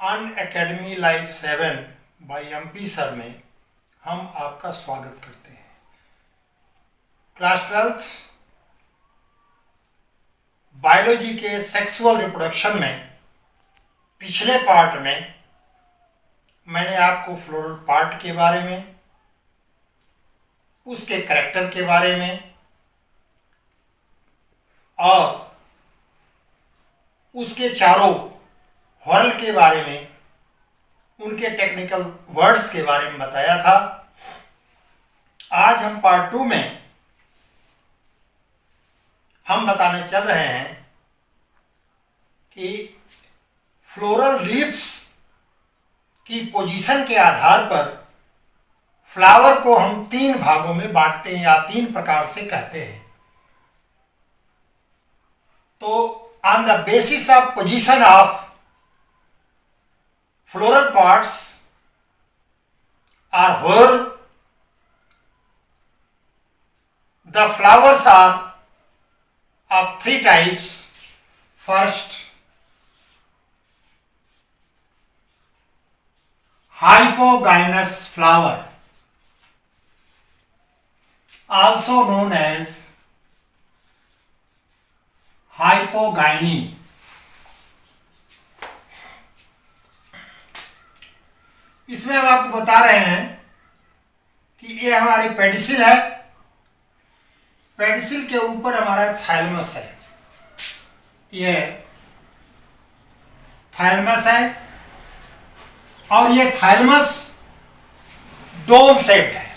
On academy life 7 by MP sir में हम आपका स्वागत करते हैं। क्लास 12 बायोलॉजी के सेक्सुअल रिप्रोडक्शन में पिछले पार्ट में मैंने आपको फ्लोरल पार्ट के बारे में, उसके कैरेक्टर के बारे में और उसके चारों हॉर्ल के बारे में, उनके टेक्निकल वर्ड्स के बारे में बताया था। आज हम पार्ट 2 में हम बताने चल रहे हैं कि फ्लोरल लीव्स की पोजीशन के आधार पर फ्लावर को हम 3 भागों में बांटते हैं या 3 प्रकार से कहते हैं। तो on the basis of position of floral parts are whole, the flowers are of 3 types. First, hypogynous flower, also known as hypogyny. इसमें हम आपको बता रहे हैं कि ये हमारी पेडिसिल है। पेडिसिल के ऊपर हमारा थाइलमस है। ये थाइलमस है और ये थाइलमस डोम शेप्ड है।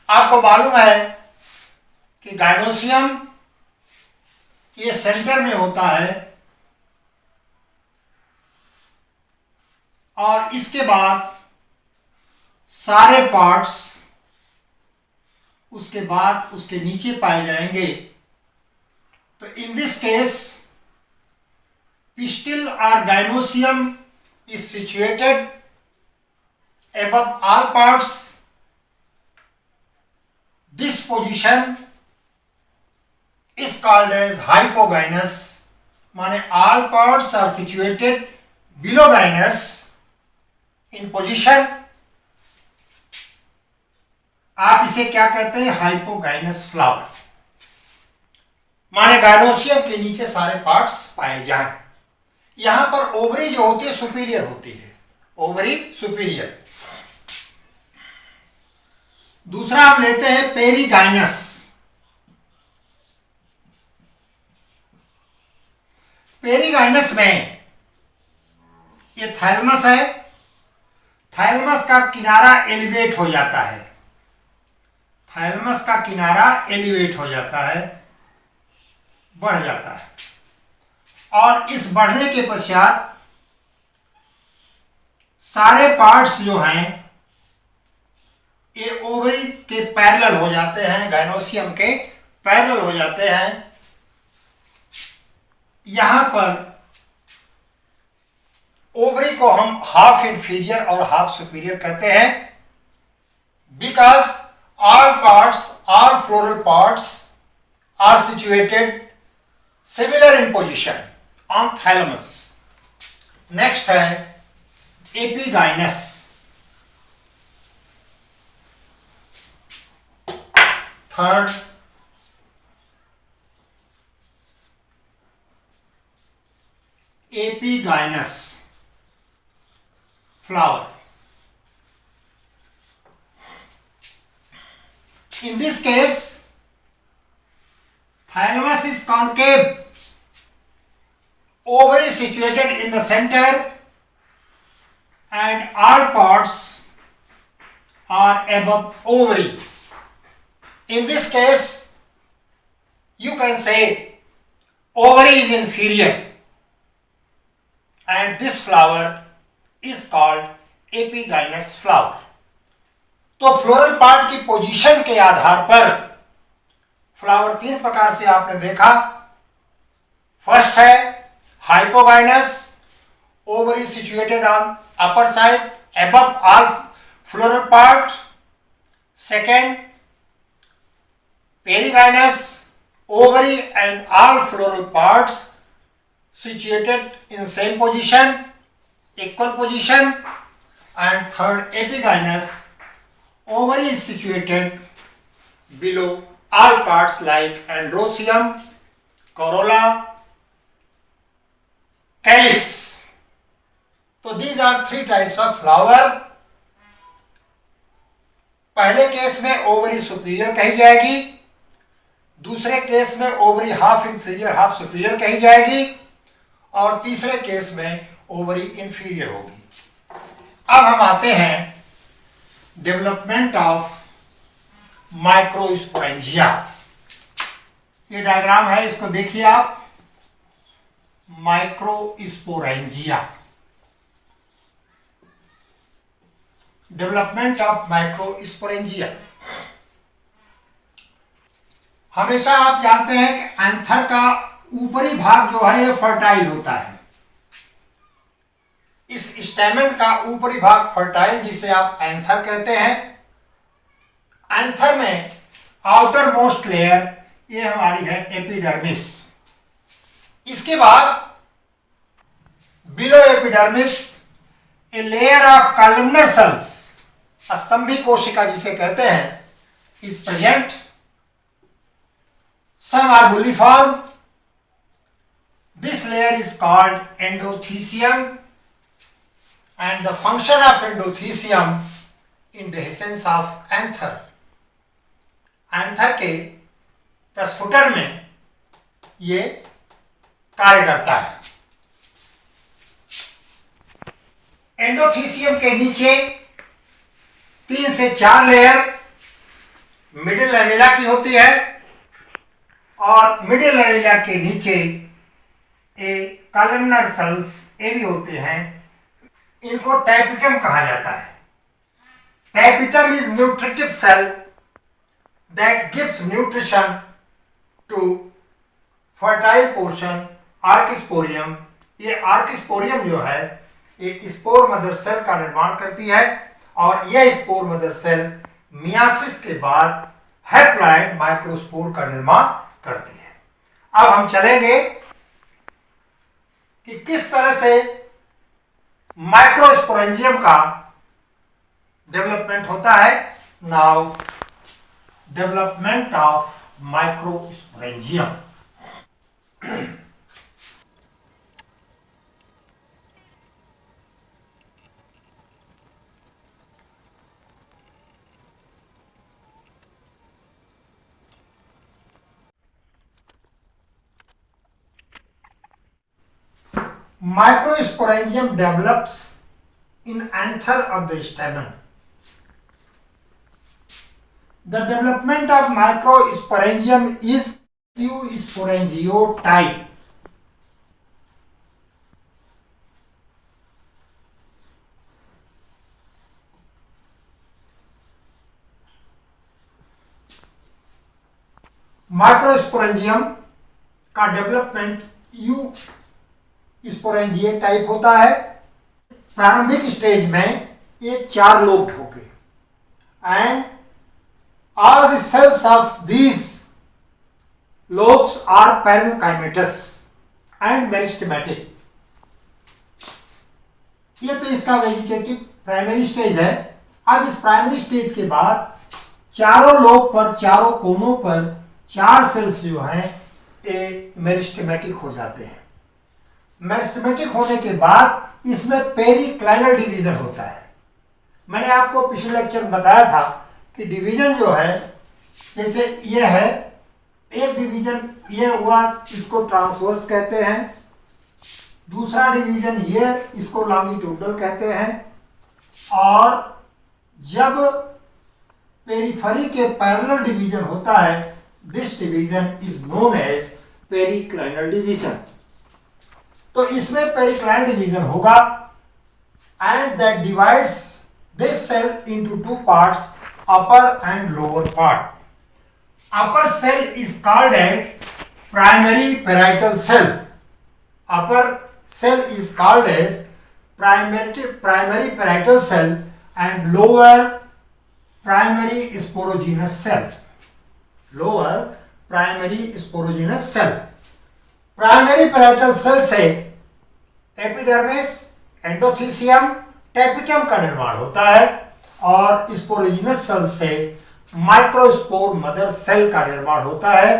आपको मालूम है कि गाइनोसियम ये सेंटर में होता है और इसके बाद सारे पार्ट्स उसके बाद उसके नीचे पाए जाएंगे। तो इन दिस केस पिस्टिल और gynoecium is situated above all parts. This position is called as hypogynous, माने all parts are situated below gynous in position. आप इसे क्या कहते हैं? हाइपोगाइनस फ्लावर, माने गाइनोसियम के नीचे सारे पार्ट्स पाए जाएं। यहां पर ओवरी जो होती है सुपीरियर होती है, ओवरी सुपीरियर। दूसरा आप लेते हैं पेरीगाइनस। पेरीगाइनस में ये थाइलमस है। थाइलमस का किनारा एलिवेट हो जाता है। थाइलमस का किनारा एलिवेट हो जाता है, बढ़ जाता है और इस बढ़ने के पश्चात सारे पार्ट्स जो हैं ये ओवरी के पैरेलल हो जाते हैं, गाइनोसियम के पैरेलल हो जाते हैं। यहां पर ओवरी को हम हाफ इंफीरियर और हाफ सुपीरियर कहते हैं, because all parts, all floral parts are situated similar in position on thalamus. Next है epigynous. Third epigynous flower. In this case, thalamus is concave, ovary situated in the center, and all parts are above ovary. In this case, you can say ovary is inferior, and this flower is called epigynous flower. तो floral part की position के आधार पर flower 3 प्रकार से आपने देखा। First है hypogynous, ovary situated on upper side above all floral part. Second, perigynous, ovary and all floral parts situated in same position. equal position, and third epigynous. Ovary is situated below all parts like androecium, corolla, calyx. तो these are three types of flower. पहले case में ovary superior कही जाएगी, दूसरे case में ovary half inferior half superior कही जाएगी, और तीसरे केस में ओवरी इंफीरियर होगी। अब हम आते हैं डेवलपमेंट ऑफ माइक्रोस्पोरेंजिया। ये डायग्राम है, इसको देखिए आप। Microsporangia, development of microsporangia. हमेशा आप जानते हैं कि एंथर का ऊपरी भाग जो है ये फर्टाइल होता है। इस स्टेमन का ऊपरी भाग फर्टाइल, जिसे आप एंथर कहते हैं। एंथर में आउटर मोस्ट लेयर ये हमारी है एपिडर्मिस। इसके बाद below epidermis a layer of columnar cells, स्तंभी कोशिका जिसे कहते हैं, is present. Some are bulliform. This layer is called endothecium, and the function of endothelium in dehiscence of anther. Anther के प्रस्फुटन में ये कार्य करता है। एंडोथीसियम के नीचे 3 से 4 लेयर मिडिल लेविला की होती है, और मिडिल लेविला के नीचे कॉलमनर सेल्स ये भी होते हैं। इनको टैपिटम कहा जाता है। Tapetum is nutritive cell that gives nutrition to fertile portion archesporium. ये आर्किस्पोरियम जो है ये स्पोर मदर सेल का निर्माण करती है, और यह स्पोर मदर सेल मियासिस के बाद हैप्लॉइड माइक्रोस्पोर का निर्माण करती है। अब हम चलेंगे कि किस तरह से माइक्रोस्पोरेंजियम का डेवलपमेंट होता है। Now development of microsporangium. Microsporangium develops in anther of the stamen. The development of microsporangium is eusporangiotype. Microsporangium का डेवलपमेंट यू स्पोरेंजिएट टाइप होता है। प्रारंभिक स्टेज में ये 4 लोब्ड होंगे, and all the cells of these lobes are parenchymatous and meristematic. ये तो इसका वेजिटेटिव प्राइमरी स्टेज है। अब इस प्राइमरी स्टेज के बाद चारों लोब पर, चारों कोनों पर 4 सेल्स जो हैं ये मेरिस्टेमेटिक हो जाते हैं। मेरिस्टेमेटिक होने के बाद इसमें पेरिक्लाइनल डिवीजन होता है। मैंने आपको पिछले लेक्चर में बताया था कि डिवीजन जो है, जैसे ये है, एक डिवीजन ये हुआ, इसको ट्रांसवर्स कहते हैं। दूसरा डिवीजन ये, इसको लॉन्गिट्यूडनल कहते हैं। और जब पेरिफेरी के पैरेलल डिवीजन होता है, this division is known as periclinal division. तो इसमें पेरिक्लाइनल डिवीजन होगा, and that divides this cell into 2 parts, upper and lower part. Upper cell is called as primary parietal cell. Upper cell is called as primary parietal cell, and lower primary sporogenous cell. Lower primary sporogenous cell. Primary parietal cell से epidermis, endothecium tapetum का निर्माण होता है और sporogenous cell से microspore mother cell का निर्माण होता है।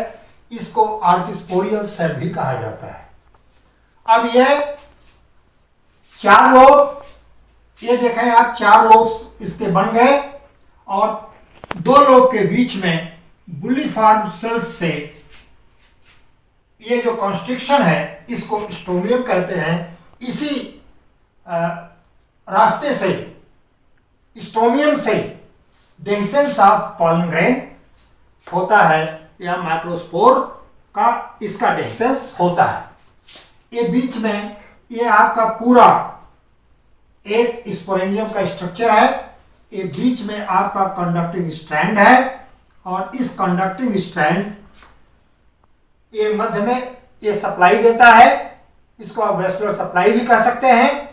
इसको आर्किस्पोरियल सेल भी कहा जाता है। अब यह 4 लोब, ये देखें आप 4 लोब इसके बन गए और 2 लोब के बीच में बुलिफॉर्म सेल्स से ये जो कॉन्स्ट्रिक्शन है इसको स्टोमियम कहते हैं। इसी रास्ते से स्टोमियम से डेhiscence ऑफ पॉलन ग्रेन होता है या माइक्रोस्पोर का इसका डेhiscence होता है। ये बीच में ये आपका पूरा एक स्पोरेंजियम का स्ट्रक्चर है। ये बीच में आपका कंडक्टिंग स्ट्रैंड है और इस कंडक्टिंग स्ट्रैंड ये मध्य में ये सप्लाई देता है। इसको आप वेस्कुलर सप्लाई भी कह सकते हैं।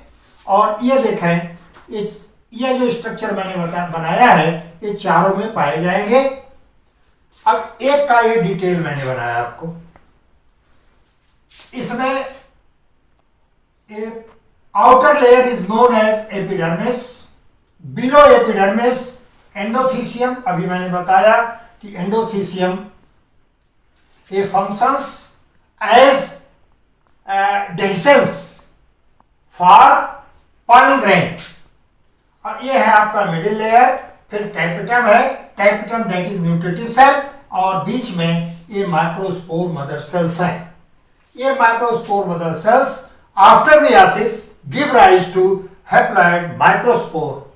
और ये देखें ये जो स्ट्रक्चर मैंने बनाया है ये चारों में पाए जाएंगे। अब एक का ये डिटेल मैंने बनाया आपको। इसमें outer layer is known as epidermis, below epidermis endothecium. अभी मैंने बताया कि एंडोथीसियम ये functions as dehiscence for pollen grain. और ये है आपका मिडिल लेयर। फिर टैपिटम है, tapetum that is nutritive cell और बीच में ये माइक्रोस्पोर मदर सेल्स है। ये microspore mother cells after meiosis give rise to haploid microspore,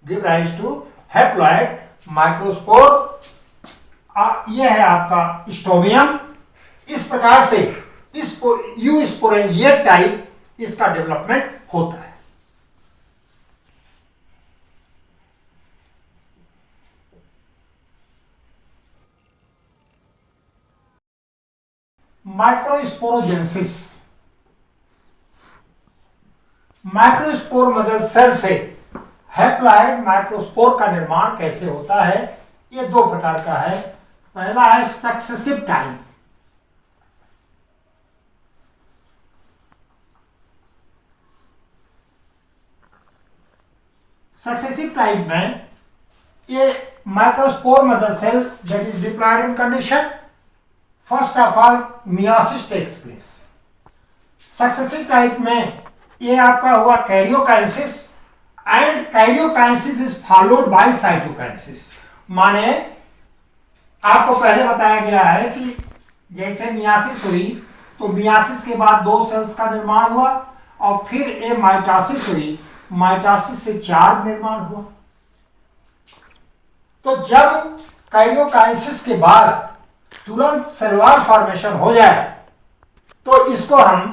give rise to haploid microspore. ये है आपका स्टोमियम। इस प्रकार से इस यू स्पोरेंजिएट टाइप इसका डेवलपमेंट होता है। माइक्रोस्पोरोजेनेसिस, माइक्रोस्पोर मदर सेल से हैप्लॉइड माइक्रोस्पोर का निर्माण कैसे होता है? ये 2 प्रकार का है। पहला है सक्सेसिव टाइप। सक्सेसिव टाइप में ये microspore mother cell that is diploid in condition. First of all meiosis takes place. Successive type में ये आपका हुआ karyokinesis and karyokinesis is followed by cytokinesis. माने आपको पहले बताया गया है कि जैसे मियासिस हुई तो मियासिस के बाद 2 सेल्स का निर्माण हुआ और फिर ये माइटोसिस हुई, माइटोसिस से 4 निर्माण हुआ। तो जब कैरियोकाइनेसिस के बाद तुरंत सेलुलर फॉर्मेशन हो जाए तो इसको हम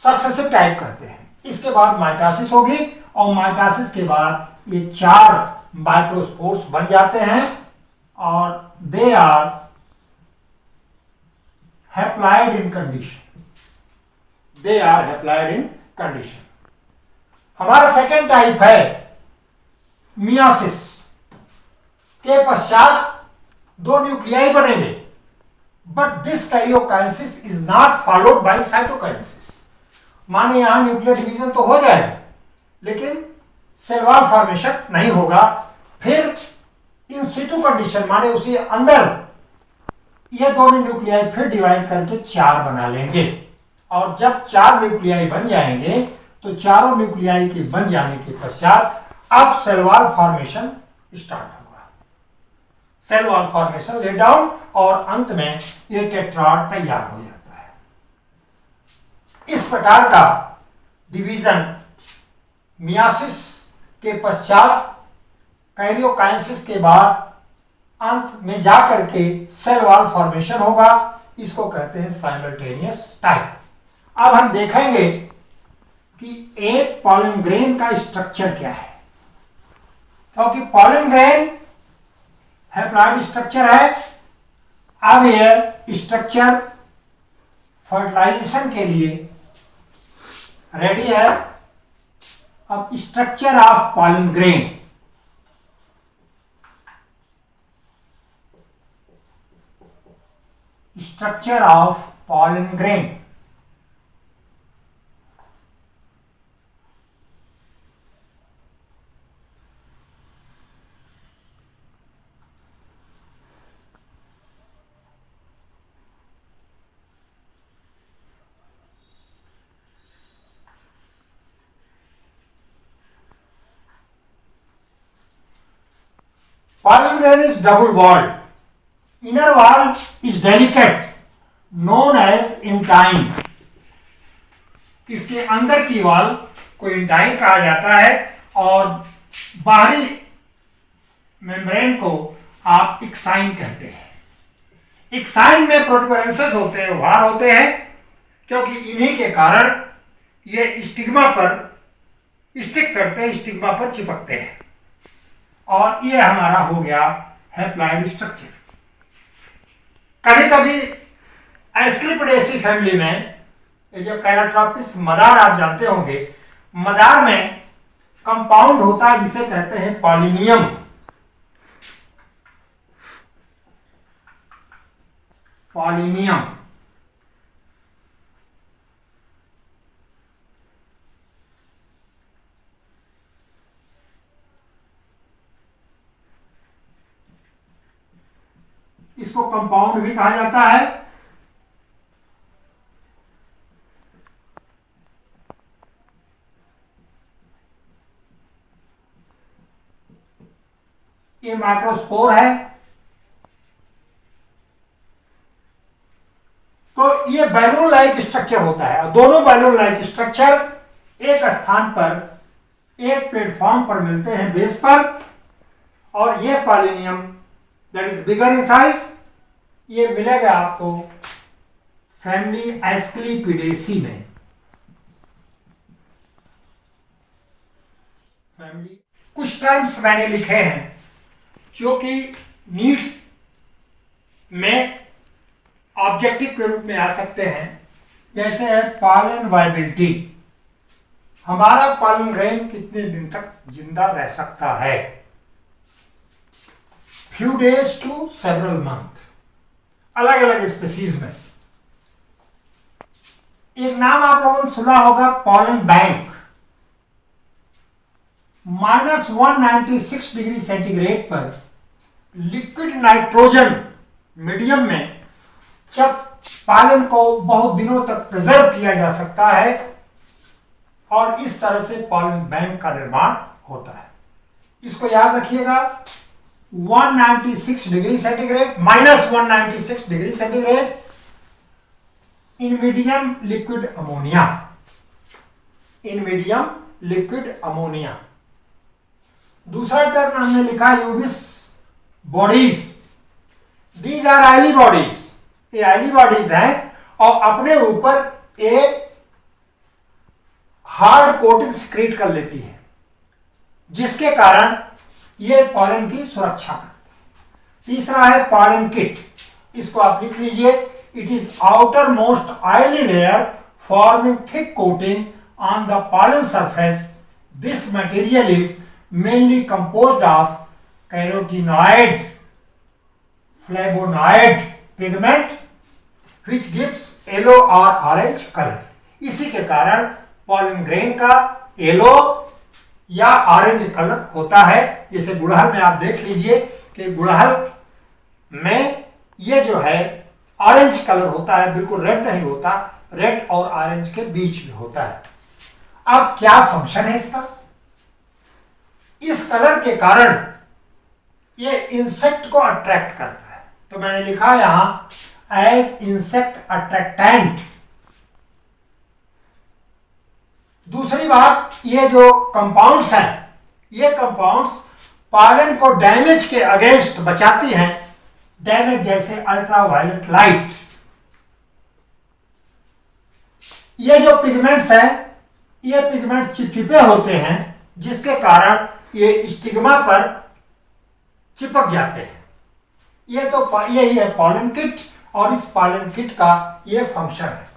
सक्सेसिव टाइप कहते हैं। इसके बाद माइटोसिस होगी और माइटोसिस के बाद ये 4 माइक्रोस्पोर्स बन जाते हैं और they are haploid in condition, they are haploid in condition. हमारा सेकेंड टाइप है मियोसिस के पश्चात 2 न्यूक्लियाई बनेंगे, but this karyokinesis is not followed by cytokinesis. माने यहां न्यूक्लियर डिवीजन तो हो जाएगा लेकिन सेलुलर फॉर्मेशन नहीं होगा। फिर इन सिटू कंडीशन माने उसी अंदर ये दोनों न्यूक्लियाई फिर डिवाइड करके 4 बना लेंगे और जब 4 न्यूक्लियाई बन जाएंगे तो चारों न्यूक्लियाई के बन जाने के पश्चात अब सेलुलर फॉर्मेशन स्टार्ट होगा। सेलुलर फॉर्मेशन ले डाउन और अंत में ये टेट्राड तैयार हो जाता है। इस प्रकार का डिवीजन मियासिस के पश्चात कैरियोकाइनेसिस के बाद अंत में जाकर के सेलुलर फॉर्मेशन होगा। इसको कहते हैं साइमल्टेनियस टाइप। अब हम देखेंगे कि एक पॉलन ग्रेन का स्ट्रक्चर क्या है, क्योंकि पॉलन ग्रेन हैप्लॉइड स्ट्रक्चर है। अब यह स्ट्रक्चर फर्टिलाइजेशन के लिए रेडी है। अब structure of pollen grain, structure of pollen grain. pollen is double walled. Inner wall is delicate, known as intine. इसके अंदर की वॉल को इंटाइन कहा जाता है और बाहरी मेम्ब्रेन को आप एक्साइन कहते हैं। एक्साइन में प्रोटूबरेंसेस होते हैं, उभार होते हैं, क्योंकि इन्हीं के कारण ये स्टिग्मा पर स्टिक करते हैं, स्टिग्मा पर चिपकते हैं। और ये हमारा हो गया हैप्लॉइड स्ट्रक्चर। कभी कभी एस्क्लेपिडेसी फैमिली में ये जो कैलाट्रोपिस मदार आप जानते होंगे, मदार में कंपाउंड होता है जिसे कहते हैं पॉलिनियम। पॉलिनियम इसको कंपाउंड भी कहा जाता है। ये माइक्रोस्पोर है। तो ये बैलून लाइक स्ट्रक्चर होता है और दोनों बैलून लाइक स्ट्रक्चर एक स्थान पर एक प्लेटफॉर्म पर मिलते हैं बेस पर। और ये pollinium that is bigger in size ये मिलेगा आपको फैमिली एस्क्लेपिडेसी में। फैमिली कुछ टर्म्स मैंने लिखे हैं जो कि नीड्स में ऑब्जेक्टिव के रूप में आ सकते हैं, जैसे है पॉलन वायबिलिटी। हमारा पॉलन ग्रेन कितने दिन तक जिंदा रह सकता है? Few days to several month, अलग अलग स्पीसीज में। एक नाम आप लोगों ने सुना होगा पॉलन बैंक। -196 डिग्री सेंटीग्रेड पर लिक्विड नाइट्रोजन मीडियम में जब पॉलन को बहुत दिनों तक प्रिजर्व किया जा सकता है और इस तरह से पॉलन बैंक का निर्माण होता है। इसको याद रखिएगा, 196 degree centigrade, -196 degree centigrade in medium liquid ammonia. In medium liquid ammonia. दूसरा टर्म हमने लिखा Ubisch bodies. These are oily bodies. ये आयली बॉडीज हैं और अपने ऊपर एक हार्ड कोटिंग सिक्रीट कर लेती है, जिसके कारण ये पॉलन की सुरक्षा करते हैं। तीसरा है पॉलन किट। इसको आप लिख लीजिए, it is outer most oily layer forming thick coating on the pollen surface. This material is mainly composed of carotenoid flavonoid pigment which gives yellow or orange color। इसी के कारण पॉलन ग्रेन का yellow या orange colour होता है। जैसे गुड़हल में आप देख लीजिए कि गुड़हल में ये जो है ऑरेंज कलर होता है, बिल्कुल रेड नहीं होता, रेड और ऑरेंज के बीच में होता है। अब क्या फंक्शन है इसका? इस कलर के कारण ये इंसेक्ट को अट्रैक्ट करता है। तो मैंने लिखा यहां एज इंसेक्ट अट्रैक्टेंट। दूसरी बात, ये जो कंपाउंड्स हैं, ये कंपाउंड्स पॉलन को डैमेज के अगेंस्ट बचाती हैं। डैमेज जैसे अल्ट्रावायलेट लाइट। ये जो पिगमेंट्स हैं, ये पिगमेंट चिपचिपे होते हैं, जिसके कारण ये स्टिग्मा पर चिपक जाते हैं। ये तो यही है पॉलन किट और इस पॉलन किट का ये फंक्शन है।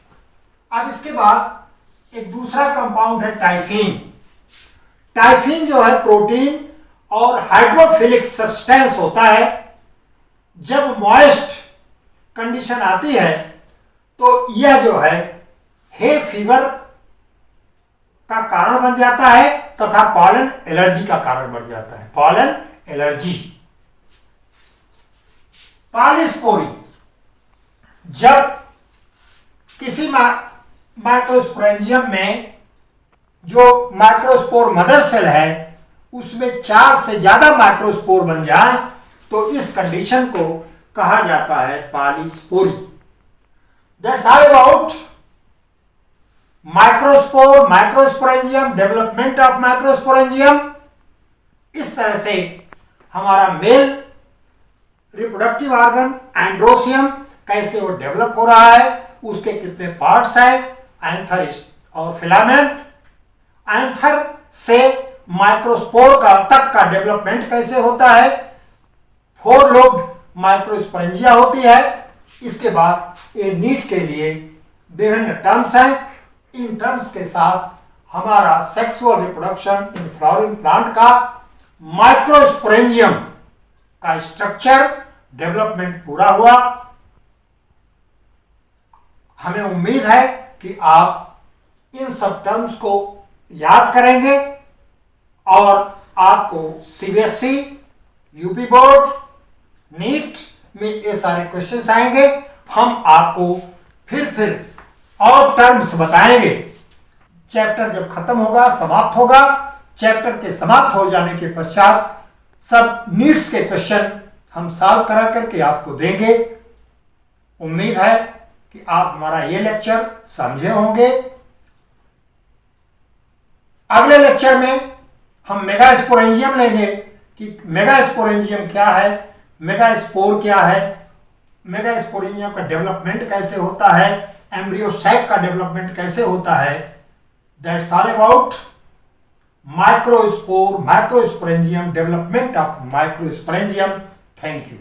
अब इसके बाद एक दूसरा कंपाउंड है टाइफिन। टाइफिन जो है प्रोटीन और हाइड्रोफिलिक सब्सटेंस होता है। जब मॉइस्ट कंडीशन आती है तो यह जो है हे फीवर का कारण बन जाता है तथा पॉलन एलर्जी का कारण बन जाता है। Pollen allergy. पॉलिस्पोरी, जब किसी माइक्रोस्पोरेंजियम में जो माइक्रोस्पोर मदर सेल है उसमें 4 से ज्यादा माइक्रोस्पोर बन जाए तो इस कंडीशन को कहा जाता है polyspory. That's all about microspore, microsporangium, development of microsporangium. इस तरह से हमारा मेल रिप्रोडक्टिव ऑर्गन एंड्रोसियम कैसे वो डेवलप हो रहा है, उसके कितने पार्ट्स हैं, एंथर और फिलामेंट, एंथर से माइक्रोस्पोर का तक का डेवलपमेंट कैसे होता है, 4 लोब्ड माइक्रोस्पोरेंजिया होती है। इसके बाद ये नीट के लिए विभिन्न टर्म्स हैं। इन टर्म्स के साथ हमारा sexual reproduction in flowering plant का माइक्रोस्पोरेंजियम का स्ट्रक्चर डेवलपमेंट पूरा हुआ। हमें उम्मीद है कि आप इन सब टर्म्स को याद करेंगे और आपको सीबीएसई, यूपी बोर्ड, नीट में ये सारे क्वेश्चंस आएंगे। हम आपको फिर और टर्म्स बताएंगे। चैप्टर जब खत्म होगा, समाप्त होगा, चैप्टर के समाप्त हो जाने के पश्चात सब नीट्स के क्वेश्चन हम सॉल्व करा करके आपको देंगे। उम्मीद है कि आप हमारा ये लेक्चर समझे होंगे। अगले लेक्चर में हम मेगास्पोरेंजियम लेंगे कि मेगास्पोरेंजियम क्या है, मेगास्पोर क्या है, मेगास्पोरेंजियम का डेवलपमेंट कैसे होता है, एम्ब्रियो सैक का डेवलपमेंट कैसे होता है। That's all about microspore, microsporangium, development of microsporangium. Thank you.